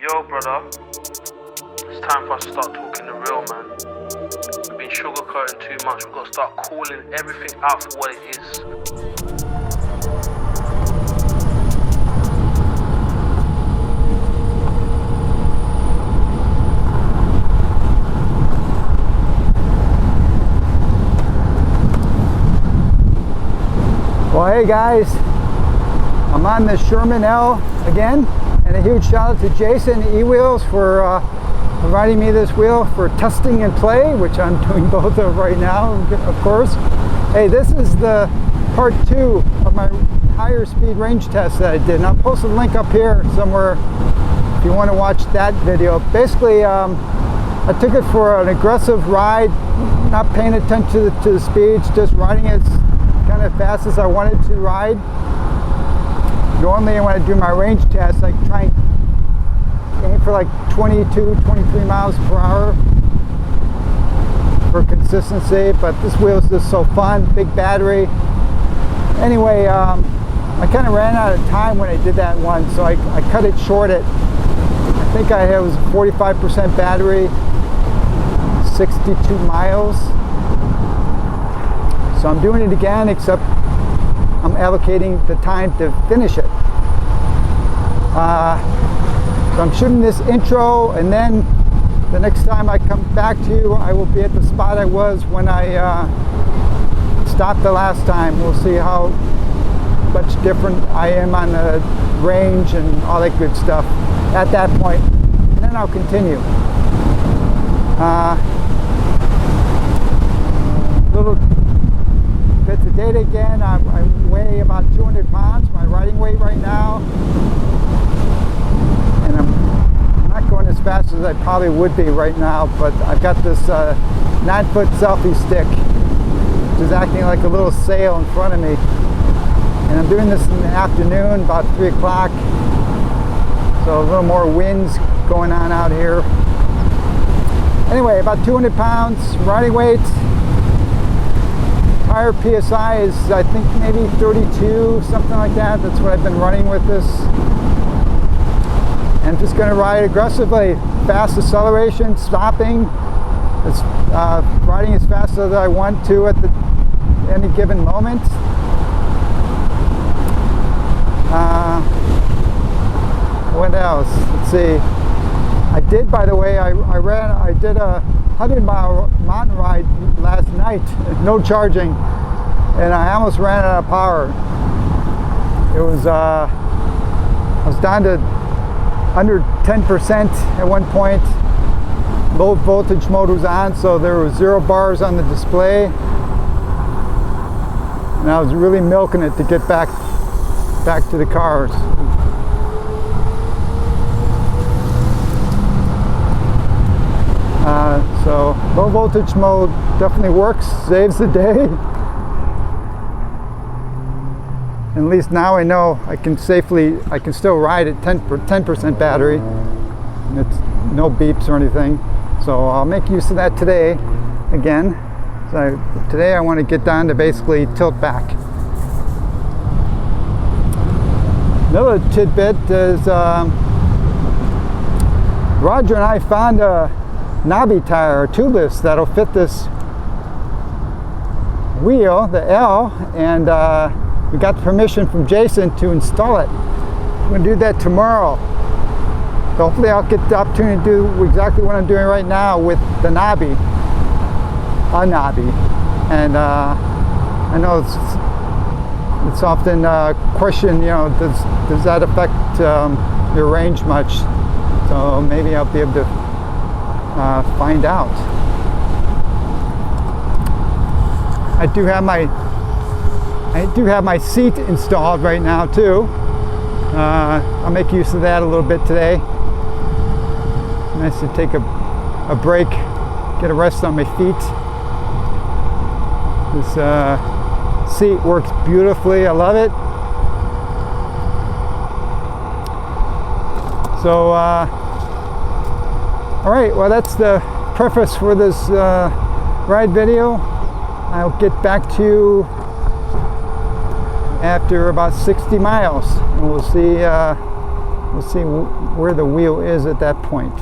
Yo, brother, it's time for us to start talking the real, man. We've been sugarcoating too much. We've got to start calling everything out for what it is. Well, hey guys, I'm on the Sherman L again, and a huge shout out to Jason E-Wheels for providing me this wheel for testing and play, which I'm doing both of right now, of course. Hey, this is the part 2 of my higher speed range test that I did, and I'll post a link up here somewhere if you want to watch that video. Basically, I took it for an aggressive ride, not paying attention to the speeds, just riding it kind of fast as I wanted to ride. Normally when I do my range test, I try and aim for like 22, 23 miles per hour for consistency, but this wheel is just so fun, big battery. Anyway, I kind of ran out of time when I did that one, so I cut it short at, I think it was 45% battery, 62 miles. So I'm doing it again, except I'm allocating the time to finish it. So I'm shooting this intro, and then the next time I come back to you, I will be at the spot I was when I stopped the last time. We'll see how much different I am on the range and all that good stuff at that point. And then I'll continue. Little bits of data again. I weigh about 200 pounds, my riding weight right now, and I'm not going as fast as I probably would be right now, but I've got this 9-foot selfie stick which is acting like a little sail in front of me, and I'm doing this in the afternoon about 3 o'clock, so a little more winds going on out here. Anyway, about 200 pounds riding weight. Higher PSI is, I think, maybe 32, something like that. That's what I've been running with this. And I'm just going to ride aggressively. Fast acceleration, stopping. It's riding as fast as I want to at any given moment. What else? Let's see. I did, by the way, I did a 100-mile mountain ride last night, no charging, and I almost ran out of power. It was, I was down to under 10% at one point. Low voltage mode was on, so there were 0 bars on the display, and I was really milking it to get back to the cars. So low voltage mode definitely works, saves the day. And at least now I know I can still ride at 10% battery. And it's no beeps or anything. So I'll make use of that today again. So today I want to get down to basically tilt back. Another tidbit is Roger and I found a knobby tire, or tubeless, that'll fit this wheel, the L, and we got permission from Jason to install it. I'm going to do that tomorrow. So hopefully I'll get the opportunity to do exactly what I'm doing right now with the knobby, a knobby. And I know it's often questioned, you know, does that affect your range much? So maybe I'll be able to find out. I do have my seat installed right now too. I'll make use of that a little bit today. Nice to take a break, get a rest on my feet. This seat works beautifully. I love it. So all right, well, that's the preface for this ride video. I'll get back to you after about 60 miles, and we'll see We'll see where the wheel is at that point.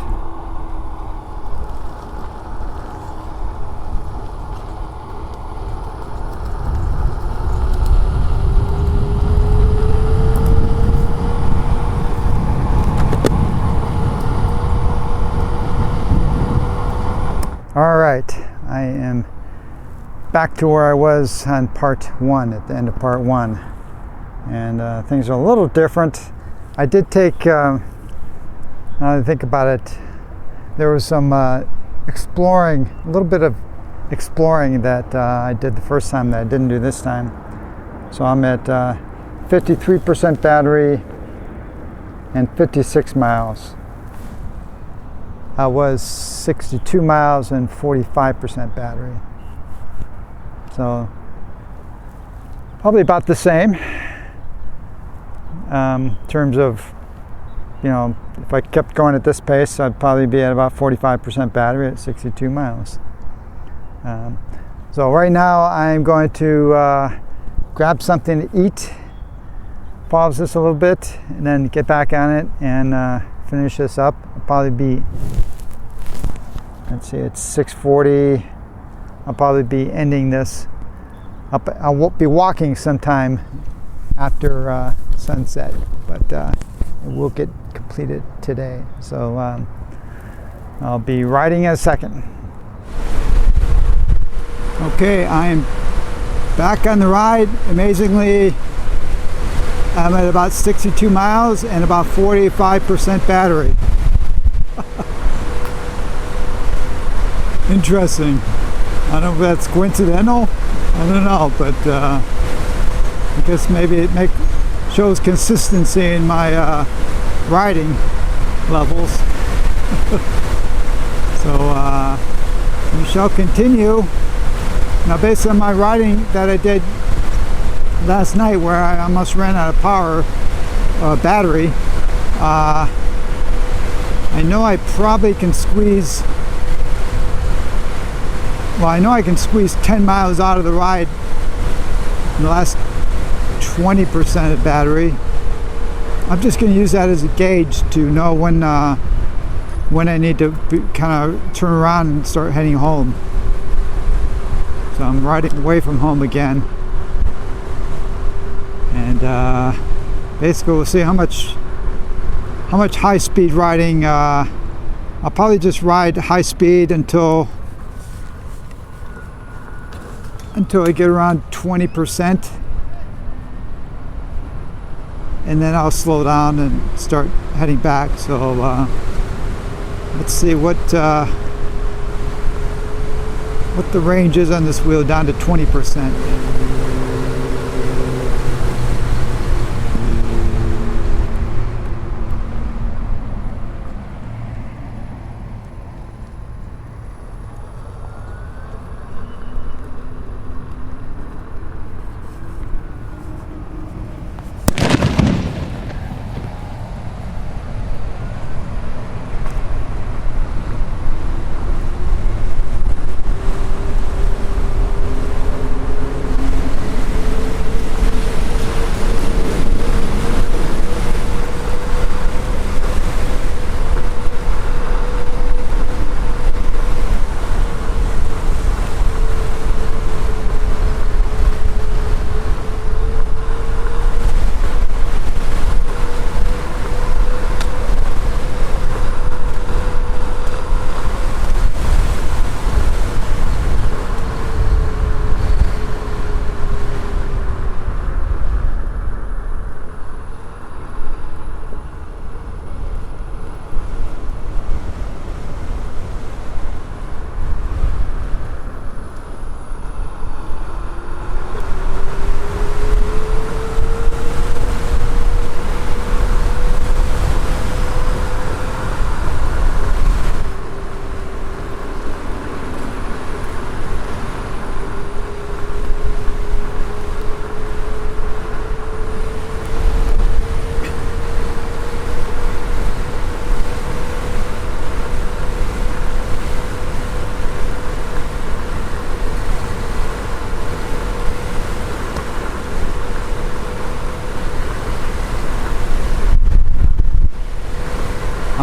All right, I am back to where I was on part one, at the end of part one. And things are a little different. I did take, now that I think about it, there was some exploring, a little bit of exploring that I did the first time that I didn't do this time. So I'm at 53% battery and 56 miles. I was 62 miles and 45% battery. So probably about the same in terms of, you know, if I kept going at this pace, I'd probably be at about 45% battery at 62 miles. So right now I'm going to grab something to eat, pause this a little bit, and then get back on it and finish this up. I'll probably be, let's see, it's 6:40. I'll probably be ending this. I won't be walking sometime after sunset, but it will get completed today. So I'll be riding in a second. Okay, I am back on the ride. Amazingly, I'm at about 62 miles and about 45% battery. Interesting. I don't know if that's coincidental. I don't know, but I guess maybe it shows consistency in my riding levels. So we shall continue. Now, based on my riding that I did last night, where I almost ran out of power, battery, I know I probably can squeeze. Well, I know I can squeeze 10 miles out of the ride in the last 20% of battery. I'm just going to use that as a gauge to know when I need to kind of turn around and start heading home. So I'm riding away from home again, and basically we'll see how much high-speed riding. I'll probably just ride high speed until I get around 20%, and then I'll slow down and start heading back. So let's see what the range is on this wheel, down to 20%.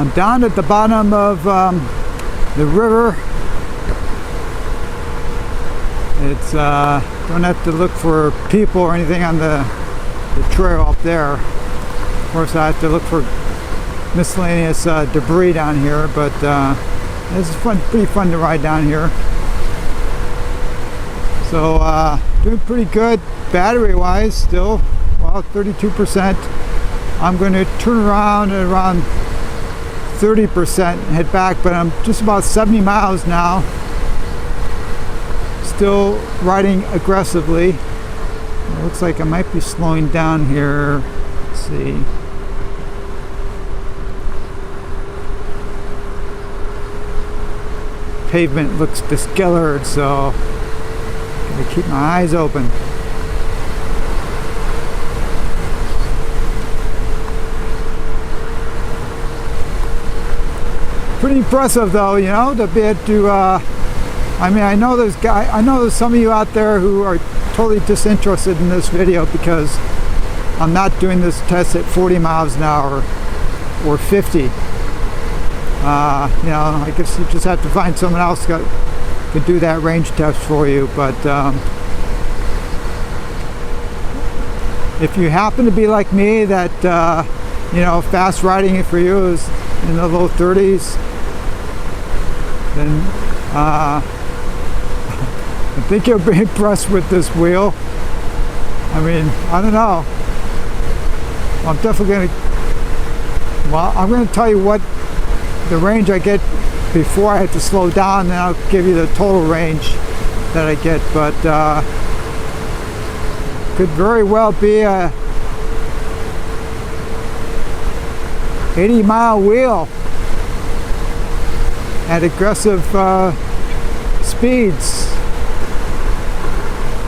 I'm down at the bottom of the river. It's don't have to look for people or anything on the trail up there. Of course, I have to look for miscellaneous debris down here, but this is fun, pretty fun to ride down here. So doing pretty good battery-wise still. Well, 32%. I'm going to turn around at around 30% and head back, but I'm just about 70 miles now. Still riding aggressively. It looks like I might be slowing down here. Let's see. Pavement looks discolored, so gotta keep my eyes open. Pretty impressive, though, you know, to be able to. I mean, I know there's some of you out there who are totally disinterested in this video because I'm not doing this test at 40 miles an hour or 50. You know, I guess you just have to find someone else that could do that range test for you. But if you happen to be like me, that you know, fast riding for you is in the low 30s, then I think you'll be impressed with this wheel. I mean, I don't know. I'm definitely going to, well, I'm going to tell you what the range I get before I have to slow down, and I'll give you the total range that I get. But could very well be a 80-mile wheel at aggressive speeds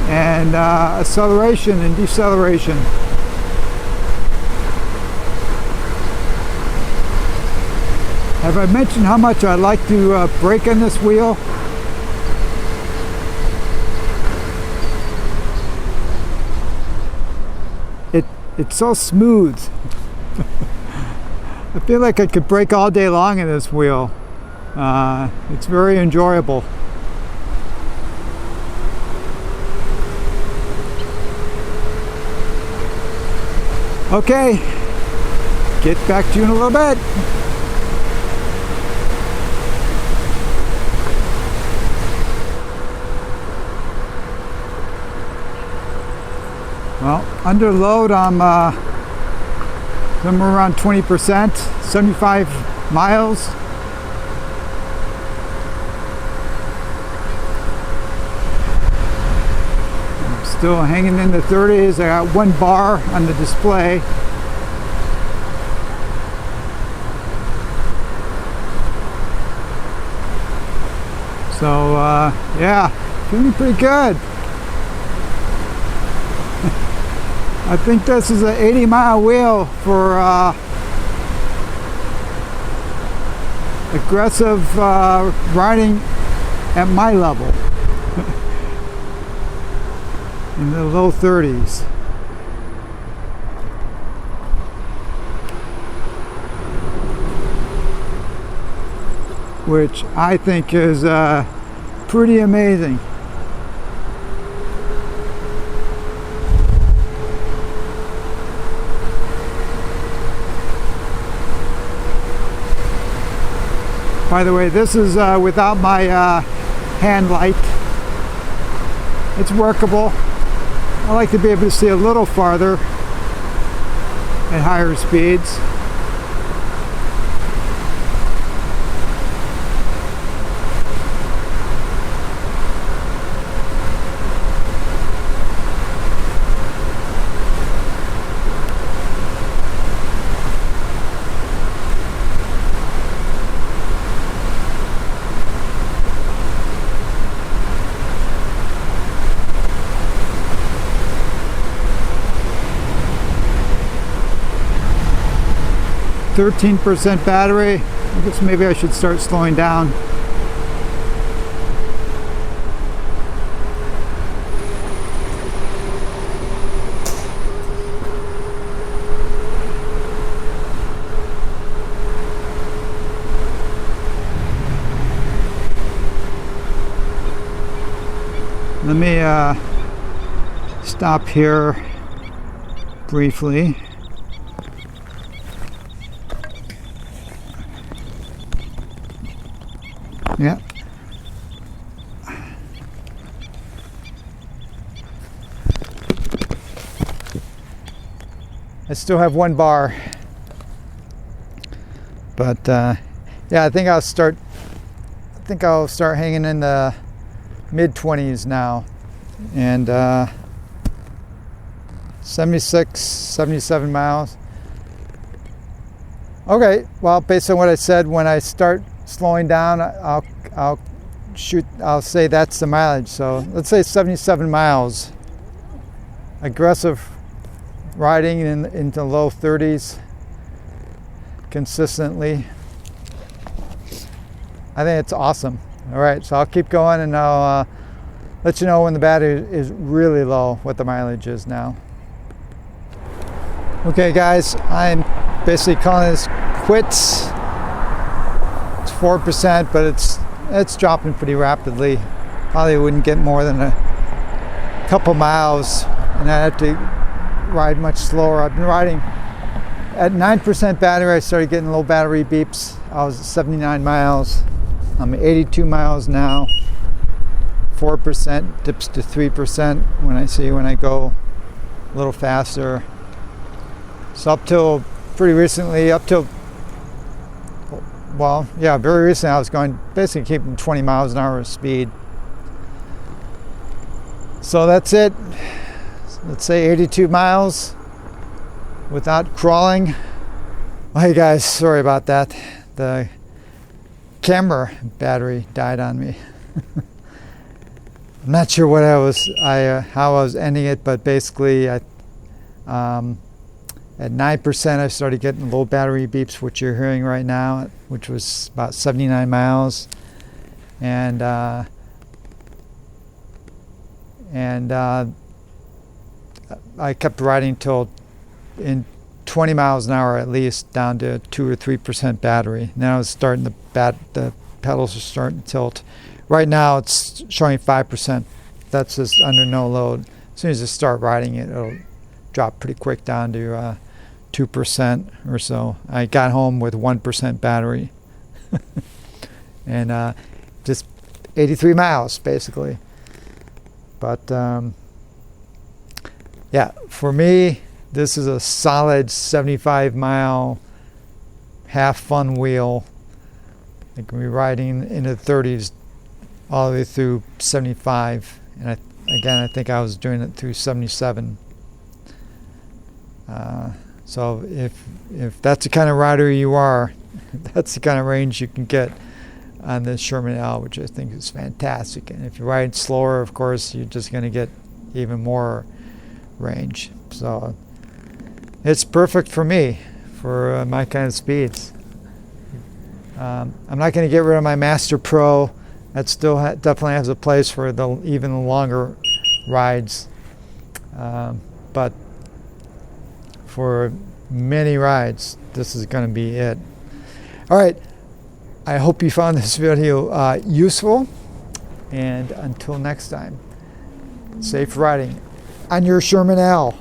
and acceleration and deceleration. Have I mentioned how much I like to brake on this wheel? It's so smooth. I feel like I could brake all day long in this wheel. It's very enjoyable. Okay, get back to you in a little bit. Well, under load, I'm somewhere around 20%, 75 miles. I'm still hanging in the 30s. I got one bar on the display. So, yeah, feeling pretty good. I think this is an 80-mile wheel for aggressive riding at my level in the low 30s. Which I think is pretty amazing. By the way, this is without my hand light. It's workable. I like to be able to see a little farther at higher speeds. %, battery. I guess maybe I should start slowing down. Let me stop here briefly. Yeah. I still have one bar, but yeah, I think I'll start hanging in the mid-20s now, and 76, 77 miles. Okay, well, based on what I said, when I start slowing down, I'll say that's the mileage. So let's say 77 miles. Aggressive riding into low 30s consistently. I think it's awesome. All right, so I'll keep going, and I'll let you know when the battery is really low what the mileage is now. Okay guys, I'm basically calling this quits. It's 4%, but it's dropping pretty rapidly. Probably wouldn't get more than a couple miles, and I have to ride much slower. I've been riding at 9% battery. I started getting low battery beeps. I was at 79 miles. I'm at 82 miles now. 4% dips to 3% when I go a little faster. So up till pretty recently, very recently, I was going basically keeping 20 miles an hour of speed. So that's it. Let's say 82 miles without crawling. Well, hey guys, sorry about that. The camera battery died on me. I'm not sure what how I was ending it, but basically at 9% I started getting low battery beeps, which you're hearing right now, which was about 79 miles, and I kept riding till in 20 miles an hour at least, down to 2 or 3% battery. Now it's starting the pedals are starting to tilt. Right now it's showing 5%. That's just under no load. As soon as I start riding it, it'll drop pretty quick down to 2% or so. I got home with 1% battery, and just 83 miles basically. But yeah, for me, this is a solid 75-mile half fun wheel. I can be riding into the 30s all the way through 75, and I think I was doing it through 77. So if that's the kind of rider you are, that's the kind of range you can get on this Sherman L, which I think is fantastic. And if you ride slower, of course, you're just going to get even more range. So it's perfect for me, for my kind of speeds. I'm not going to get rid of my Master Pro. That still definitely has a place for even the longer rides. But for many rides, this is going to be it. All right. I hope you found this video useful. And until next time, safe riding on your Sherman L.